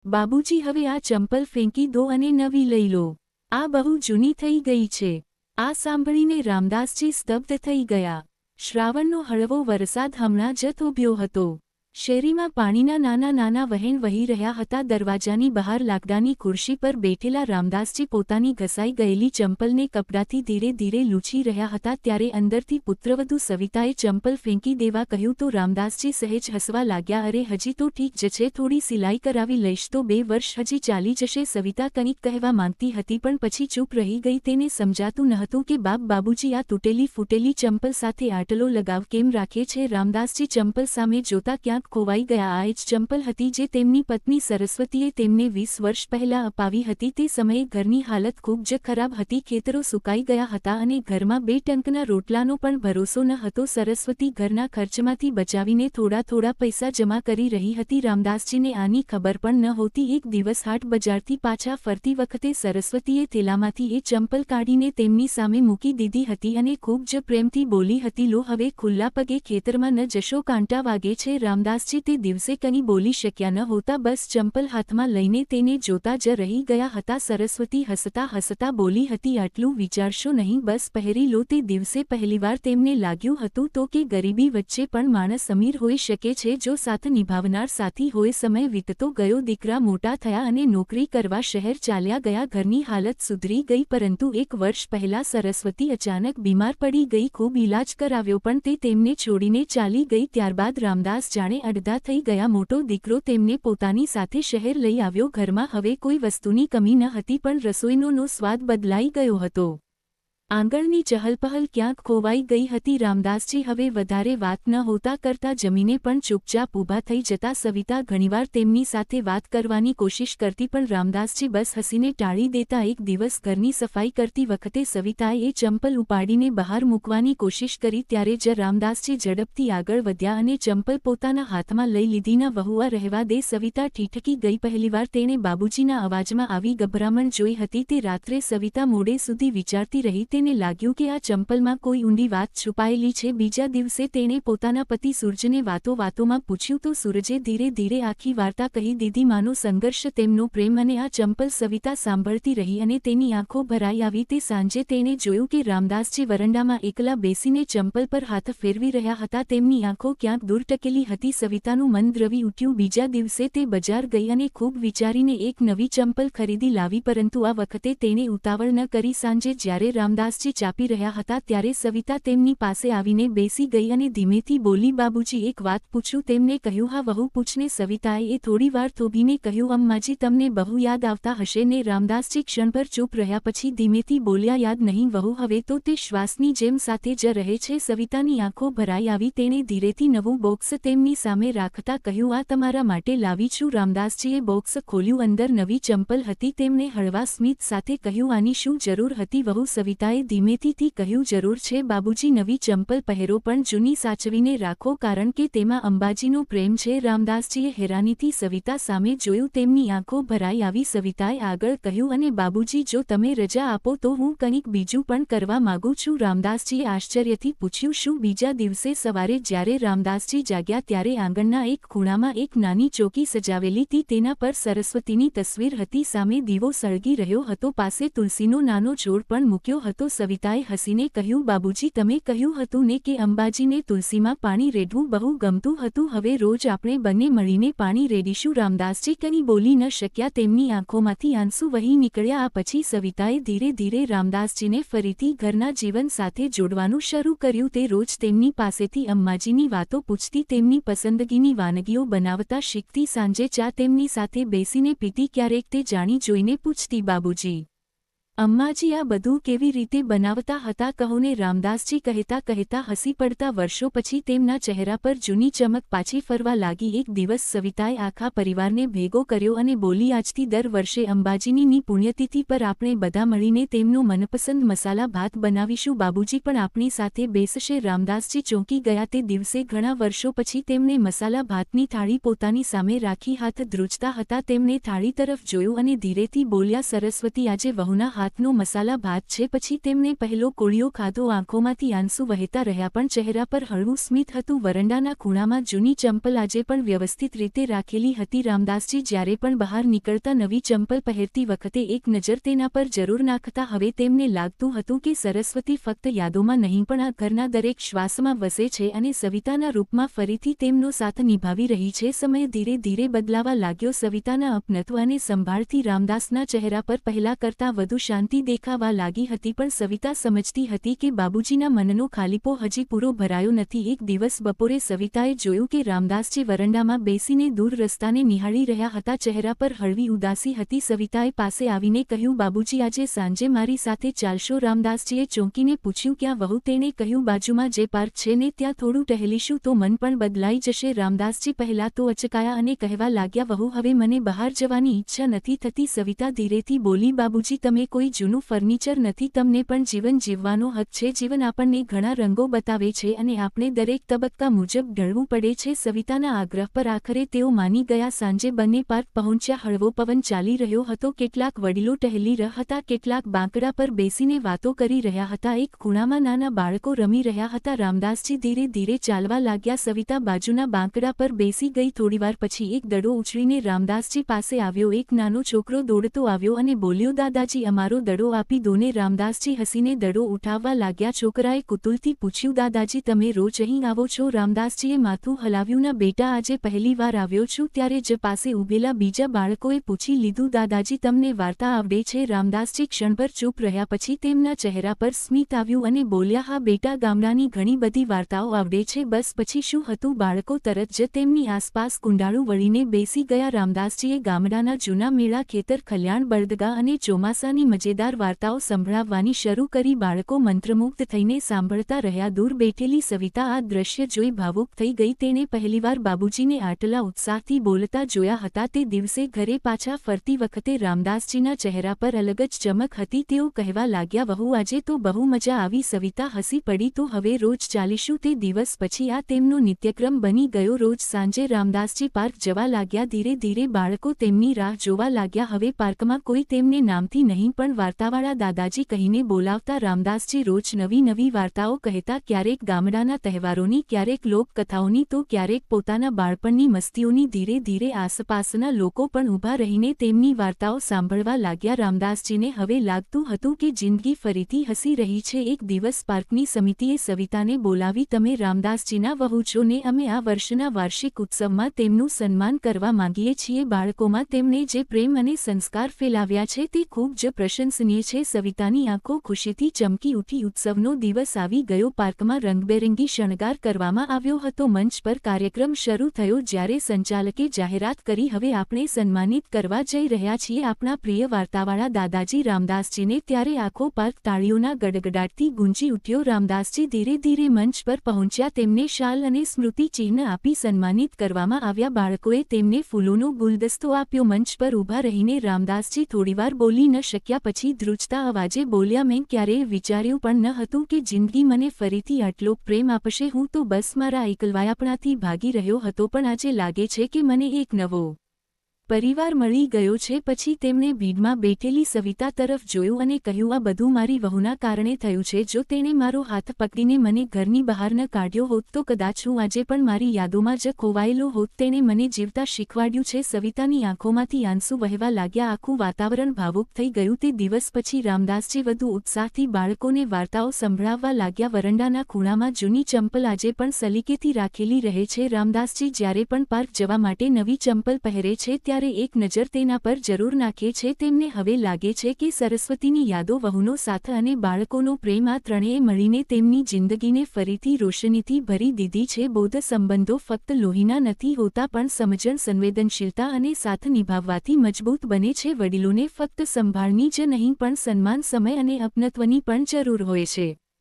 બાબુજી હવે આ ચંપલ ફેંકી દો અને નવી લઈ લો. આ બહુ જૂની થઈ ગઈ છે. આ સાંભળીને રામદાસજી સ્તબ્ધ થઈ ગયા. શ્રાવણનો હળવો વરસાદ હમણાં જ થોભ્યો હતો. શેરીમાં પાણીના નાના નાના વહેણ વહી રહ્યા હતા. દરવાજાની બહાર લાકડાની ખુરશી પર બેઠેલા રામદાસજી પોતાની ઘસાઈ ગયેલી ચંપલને કપડાથી ધીરે ધીરે લૂછી રહ્યા હતા. ત્યારે અંદરથી પુત્રવધુ સવિતાએ ચંપલ ફેંકી દેવા કહ્યું તો રામદાસજી સહેજ હસવા લાગ્યા. અરે હજી તો ઠીક જ છે, થોડી સિલાઈ કરાવી લઈશ તો 2 વર્ષ હજી ચાલી જશે. સવિતા કંઈક કહેવા માંગતી હતી પણ પછી ચૂપ રહી ગઈ. તેને સમજાતું નહોતું કે બાબુજી આ તૂટેલી ફૂટેલી ચંપલ સાથે આટલો લગાવ કેમ રાખે છે. રામદાસજી ચંપલ સામે જોતા ક્યાંક ખોવાઈ ગયા. આ જ ચંપલ હતી જે તેમની પત્ની સરસ્વતીએ તેમને 20 વર્ષ પહેલા અપાવી હતી. તે સમયે ઘરની હાલત ખૂબ જ ખરાબ હતી. ખેતરો સુકાઈ ગયા હતા અને ઘરમાં 2 ટંકના રોટલાનો પણ ભરોસો ન હતો. સરસ્વતી ઘરના ખર્ચમાંથી બચાવીને થોડા પૈસા જમા કરી રહી હતી. રામદાસજીને આની ખબર પણ નહોતી. એક દિવસ હાટ બજારથી પાછા ફરતી વખતે સરસ્વતીએ થેલામાંથી એ ચંપલ કાઢીને તેમની સામે મૂકી દીધી હતી અને ખૂબ જ પ્રેમથી બોલી હતી, લો હવે ખુલ્લા પગે ખેતરમાં ન જશો, કાંટા વાગે છે. રામદાસજી તે દિવસે કંઈ બોલી શક્યા ન હોતા. બસ ચંપલ હાથમાં લઈને તેને જોતા જ રહી ગયા હતા. સરસ્વતી હસતા હસતા બોલી હતી, આટલું વિચારશો નહીં, બસ પહેરી લો. તે દિવસે પહેલીવાર તેમને લાગ્યું હતું તો કે ગરીબી વચ્ચે પણ માણસ અમીર હોઈ શકે છે જો સાથ નિભાવનાર સાથી હોય. સમય વીતતો ગયો. દીકરા મોટા થયા અને નોકરી કરવા શહેર ચાલ્યા ગયા. ઘરની હાલત સુધરી ગઈ. પરંતુ 1 વર્ષ પહેલા સરસ્વતી અચાનક બીમાર પડી ગઈ. ખૂબ ઈલાજ કરાવ્યો પણ તે તેમને છોડીને ચાલી ગઈ. ત્યારબાદ રામદાસ જાણે અડધા થઈ ગયા. મોટો દીકરો તેમને પોતાની સાથે શહેર લઈ આવ્યો. ઘરમાં હવે કોઈ વસ્તુની કમી ન હતી પણ રસોઈનો સ્વાદ બદલાઈ ગયો હતો. આંગણની ચહલપહલ ક્યાંક ખોવાઈ ગઈ હતી. રામદાસજી હવે વધારે વાત ન હોતા કરતા જમીને પણ ચૂપચાપ ઊભા થઈ જતા. સવિતા ઘણીવાર તેમની સાથે વાત કરવાની કોશિશ કરતી પણ રામદાસજી બસ હસીને ટાળી દેતા. એક દિવસ ઘરની સફાઈ કરતી વખતે સવિતાએ એ ચંપલ ઉપાડીને બહાર મૂકવાની કોશિશ કરી. ત્યારે જ રામદાસજી ઝડપથી આગળ વધ્યા અને ચંપલ પોતાના હાથમાં લઈ લીધી. ના વહુઆ રહેવા દે. સવિતા ઠીઠકી ગઈ. પહેલીવાર તેણે બાબુજીના અવાજમાં આવી ગભરામણ જોઈ હતી. તે રાત્રે સવિતા મોડે સુધી વિચારતી રહી. તેને લાગ્યું કે આ ચંપલમાં કોઈ ઊંડી વાત છુપાયેલી છે. બીજા દિવસે તેણે પોતાના પતિ સૂરજને વાતોમાં પૂછ્યું તો સૂરજે ધીરે ધીરે આખી વાર્તા કહી દીધી. માનો સંઘર્ષ, તેમનો પ્રેમ અને આ ચંપલ. સવિતા સાંભળતી રહી અને તેની આંખો ભરાઈ આવી. તે સાંજે તેણે જોયું કે રામદાસજી વરંડામાં એકલા બેસીને ચંપલ પર હાથ ફેરવી રહ્યા હતા. તેમની આંખો ક્યાંક દૂર ટકેલી હતી. સવિતાનું મન દ્રવી ઉઠ્યું. બીજા દિવસે તે બજાર ગઈ અને ખૂબ વિચારીને એક નવી ચંપલ ખરીદી લાવી. પરંતુ આ વખતે તેણે ઉતાવળ ન કરી. સાંજે જ્યારે રામદાસજી ચાપી રહ્યા હતા ત્યારે સવિતા તેમની પાસે આવીને બેસી ગઈ અને ધીમેથી બોલી, બાબુજી એક વાત પૂછું? તેમને કહ્યું, હા વહુ પૂછને. સવિતાએ એ થોડીવાર થોભીને કહ્યું, અમ્માજી તમને બહુ યાદ આવતા હશે ને? રામદાસજી ક્ષણભર ચૂપ રહ્યા પછી ધીમેથી બોલ્યા, યાદ નહીં વહુ, હવે તો તે શ્વાસની જેમ સાથે જ રહે છે. સવિતાની આંખો ભરાઈ આવી. તેણે ધીરેથી નવું બોક્સ તેમની સામે રાખતા કહ્યું, આ તમારા માટે લાવી છું. રામદાસજીએ બોક્સ ખોલ્યું. અંદર નવી ચંપલ હતી. તેમણે હળવા સ્મિત સાથે કહ્યું, આની શું જરૂર હતી વહુ? સવિતાએ ધીમેથી કહ્યું, જરૂર છે બાબુજી, નવી ચંપલ પહેરો પણ જૂની સાચવીને રાખો કારણ કે તેમાં અંબાજીનો પ્રેમ છે. રામદાસજીએ હેરાનીથી સવિતા સામે જોયું. તેમની આંખો ભરાઈ આવી. સવિતાએ આગળ કહ્યું, અને બાબુજી જો તમે રજા આપો તો હું કંઈક બીજું પણ કરવા માંગુ છું. રામદાસજીએ આશ્ચર્યથી પૂછ્યું, શું? બીજા દિવસે સવારે જ્યારે રામદાસજી જાગ્યા ત્યારે આંગણના એક ખૂણામાં એક નાની ચોકી સજાવેલી હતી. તેના પર સરસ્વતીની તસવીર હતી. સામે દીવો સળગી રહ્યો હતો. પાસે તુલસીનો નાનો છોડ પણ મૂક્યો હતો. સવિતાએ હસીને કહ્યું, બાબુજી તમે કહ્યું હતું ને કે અંબાજીને તુલસીમાં પાણી રેડવું બહુ ગમતું હતું. હવે રોજ આપણે બંને મળીને પાણી રેડીશું. રામદાસજી કંઈ બોલી ન શક્યા. તેમની આંખોમાંથી આંસુ વહી નીકળ્યા. આ પછી સવિતાએ ધીરે ધીરે રામદાસજીને ફરીથી ઘરના જીવન સાથે જોડવાનું શરૂ કર્યું. તે રોજ તેમની પાસેથી અંબાજીની વાતો પૂછતી, તેમની પસંદગીની વાનગીઓ બનાવતા શીખતી. સાંજે ચા તેમની સાથે બેસીને પીતી. ક્યારેક તે જાણી જોઈને પૂછતી, બાબુજી અમ્માજી આ બધું કેવી રીતે બનાવતા હતા કહો ને? રામદાસજી કહેતા હસી પડતા. વર્ષો પછી તેમના ચહેરા પર જૂની ચમક પાછી ફરવા લાગી. એક દિવસ સવિતાએ આખા પરિવારને ભેગો કર્યો અને બોલી, આજથી દર વર્ષે અંબાજીની પુણ્યતિથિ પર આપણે બધા મળીને તેમનો મનપસંદ મસાલા ભાત બનાવીશું. બાબુજી પણ આપણી સાથે બેસશે. રામદાસજી ચોંકી ગયા. તે દિવસે ઘણા વર્ષો પછી તેમણે મસાલા ભાતની થાળી પોતાની સામે રાખી. હાથ ધ્રુજતા હતા. તેમણે થાળી તરફ જોયું અને ધીરેથી બોલ્યા, સરસ્વતી આજે વહુના હાથનો મસાલા ભાત છે. પછી તેમણે પહેલો કોળિયો ખાધો. આંખોમાંથી આંસુ વહેતા રહ્યા પણ ચહેરા પર હળવું સ્મિત હતું. વરંડાના ખૂણામાં જૂની ચંપલ આજે પણ વ્યવસ્થિત રીતે રાખેલી હતી. રામદાસજી જ્યારે પણ બહાર નીકળતા નવી ચંપલ પહેરતી વખતે એક નજર તેના પર જરૂર નાખતા. હવે તેમને લાગતું હતું કે સરસ્વતી ફક્ત યાદોમાં નહીં પણ આ ઘરના દરેક શ્વાસમાં વસે છે અને સવિતાના રૂપમાં ફરીથી તેમનો સાથ નિભાવી રહી છે. સમય ધીરે ધીરે બદલાવા લાગ્યો. સવિતાના અપનત્વ અને સંભાળથી રામદાસના ચહેરા પર પહેલા કરતાં વધુ શાંતિ દેખાવા લાગી હતી. પણ સવિતા સમજતી હતી કે બાબુજીના મનનો ખાલીપો હજી પૂરો ભરાયો નથી. એક દિવસ બપોરે સવિતાએ જોયું કે રામદાસજી વરંડામાં બેસીને દૂર રસ્તાને નિહાળી રહ્યા હતા. ચહેરા પર હળવી ઉદાસી હતી. સવિતાએ પાસે આવીને કહ્યું, બાબુજી આજે સાંજે મારી સાથે ચાલશો? રામદાસજીએ ચોંકીને પૂછ્યું, ક્યાં વહુ? તેણે કહ્યું, બાજુમાં જે પાર્ક છે ને ત્યાં થોડું ટહેલીશું તો મન પણ બદલાઈ જશે. રામદાસજી પહેલા તો અચકાયા અને કહેવા લાગ્યા, વહુ હવે મને બહાર જવાની ઈચ્છા નથી થતી. સવિતા ધીરેથી બોલી, બાબુજી તમે કોઈ જૂનું ફર્નિચર નથી. તમને પણ જીવન જીવવાનો હક છે. જીવન આપણને ઘણા રંગો બતાવે છે અને આપણે દરેક તબક્કા મુજબ ઢળવું પડે છે. સવિતાના આગ્રહ પર આખરે તેઓ માની ગયા. સાંજે બંને પાર્ક પહોંચ્યા. હળવો પવન ચાલી રહ્યો હતો. કેટલાક વડીલો ટહેલી રહ્યા હતા, કેટલાક બાંકડા પર બેસીને વાતો કરી રહ્યા હતા. એક ખૂણામાં નાના બાળકો રમી રહ્યા હતા. રામદાસજી ધીરે ધીરે ચાલવા લાગ્યા. સવિતા બાજુના બાંકડા પર બેસી ગઈ. થોડીવાર પછી એક દડો ઉછળીને રામદાસજી પાસે આવ્યો. એક નાનો છોકરો દોડતો આવ્યો અને બોલ્યો, દાદાજી અમારો દડો આપી દો ને. રામદાસજી હસીને દડો ઉઠાવવા લાગ્યા. છોકરાએ કુતૂહલથી પૂછ્યું, દાદાજી તમે રોજ અહીં આવો છો? રામદાસજીએ માથું હલાવ્યું, ના બેટા, આજે પહેલી વાર આવ્યો છું. ત્યારે જ પાસે ઊભેલા બીજા બાળકોએ પૂછી લીધું, દાદાજી તમને વાર્તા આવડે છે? રામદાસજી ક્ષણભર ચૂપ રહ્યા. પછી તેમના ચહેરા પર સ્મિત આવ્યું અને બોલ્યા, હા બેટા, ગામડાની ઘણી બધી વાર્તાઓ આવડે છે. બસ પછી શું હતું? બાળકો તરત જ તેમની આસપાસ કુંડાળું વળીને બેસી ગયા. રામદાસજીએ ગામડાના જૂના મેળા, ખેતર, ખલ્યાણ, બળદગા અને ચોમાસાની મજેદાર વાર્તાઓ સંભળાવવાની શરૂ કરી. બાળકો મંત્રમુગ્ધ થઈને સાંભળતા રહ્યા. દૂર બેઠેલી સવિતા આ દ્રશ્ય જોઈ ભાવુક થઈ ગઈ. તેણે પહેલીવાર બાબુજીને આટલા ઉત્સાહથી બોલતા જોયા હતા. તે દિવસે ઘરે પાછા ફરતી વખતે રામદાસજીના ચહેરા પર અલગ જ ચમક હતી. તેઓ કહેવા લાગ્યા, વહુ આજે તો બહુ મજા આવી. સવિતા હસી પડી, તો હવે રોજ ચાલીશું? તે દિવસ પછી આ તેમનો નિત્યક્રમ બની ગયો. રોજ સાંજે રામદાસજી પાર્ક જવા લાગ્યા. ધીરે ધીરે બાળકો તેમની રાહ જોવા લાગ્યા. હવે પાર્કમાં કોઈ તેમને નામથી નહીં પણ વાર્તાવાળા દાદાજી કહીને બોલાવતા. રામદાસજી રોજ નવી નવી વાર્તાઓ કહેતા, ક્યારેક ગામડાના તહેવારોની, ક્યારેક લોકકથાઓની તો ક્યારેક પોતાના બાળપણની મસ્તીઓની. ધીરે ધીરે આસપાસના લોકો પણ ઊભા રહીને તેમની વાર્તાઓ સાંભળવા લાગ્યા. રામદાસજીને હવે લાગતું હતું કે જિંદગી ફરીથી હસી રહી છે. એક દિવસ પાર્કની સમિતિએ સવિતાને બોલાવી, તમે રામદાસજીના વહુ છો ને? અમે આ વર્ષના વાર્ષિક ઉત્સવમાં તેમનું સન્માન કરવા માંગીએ છીએ. બાળકોમાં તેમણે જે પ્રેમ અને સંસ્કાર ફેલાવ્યા છે તે ખૂબ જ પ્રશંસનીય છે. સવિતાની આંખો ખુશીથી ચમકી ઉઠી. ઉત્સવનો દિવસ આવી ગયો. પાર્કમાં રંગબેરંગી શણગાર કરવામાં આવ્યો હતો. મંચ પર કાર્યક્રમ શરૂ થયો. જ્યારે સંચાલકે જાહેરાત કરી, હવે આપણે સન્માનિત કરવા જઈ રહ્યા છીએ આપણા પ્રિય વાર્તાવાળા દાદાજી રામદાસજીને, ત્યારે આખો પાર્ક તાળીઓના ગડગડાટથી ગુંજી ઉઠ્યો. રામદાસજી ધીરે ધીરે મંચ પર પહોંચ્યા. તેમને શાલ અને સ્મૃતિ ચિહ્ન આપી સન્માનિત કરવામાં આવ્યા. બાળકોએ તેમને ફૂલોનો ગુલદસ્તો આપ્યો. મંચ પર ઊભા રહીને રામદાસજી થોડીવાર બોલી ન શક્યા. પછી ધ્રુજતા અવાજે બોલ્યા, મેં ક્યારેય વિચાર્યું પણ ન હતું કે જિંદગી મને ફરીથી આટલો પ્રેમ આપશે. હું તો બસ મારા એકલવાયાપણાથી ભાગી રહ્યો હતો, પણ આજે લાગે છે કે મને એક નવો પરિવાર મળી ગયો છે. પછી તેમણે ભીડમાં બેઠેલી સવિતા તરફ જોયું અને કહ્યું, આ બધું મારી વહુના કારણે થયું છે. જો તેણે મારો હાથ પકડીને મને ઘરની બહાર ન કાઢ્યો હોત તો કદાચ હું આજે પણ મારી યાદોમાં જ ખોવાયેલો હોત. તેણે મને જીવતા શીખવાડ્યું છે. સવિતાની આંખોમાંથી આંસુ વહેવા લાગ્યા. આખું વાતાવરણ ભાવુક થઈ ગયું. તે દિવસ પછી રામદાસજી વધુ ઉત્સાહથી બાળકોને વાર્તાઓ સંભળાવવા લાગ્યા. વરંડાના ખૂણામાં જૂની ચંપલ આજે પણ સલીકેથી રાખેલી રહે છે. રામદાસજી જ્યારે પણ પાર્ક જવા માટે નવી ચંપલ પહેરે છે ત્યારે એક નજર તેના પર જરૂર નાખે છે. તેમને હવે લાગે છે કે સરસ્વતીની યાદો, વહુનો સાથ અને બાળકોનો પ્રેમ, આ ત્રણેય મળીને તેમની જિંદગીને ફરીથી રોશનીથી ભરી દીધી છે. બૌદ્ધ સંબંધો ફક્ત લોહીના નથી હોતા, પણ સમજણ, સંવેદનશીલતા અને સાથ નિભાવવાથી મજબૂત બને છે. વડીલોને ફક્ત સંભાળની જ નહીં પણ સન્માન, સમય અને અપનત્વની પણ જરૂર હોય છે.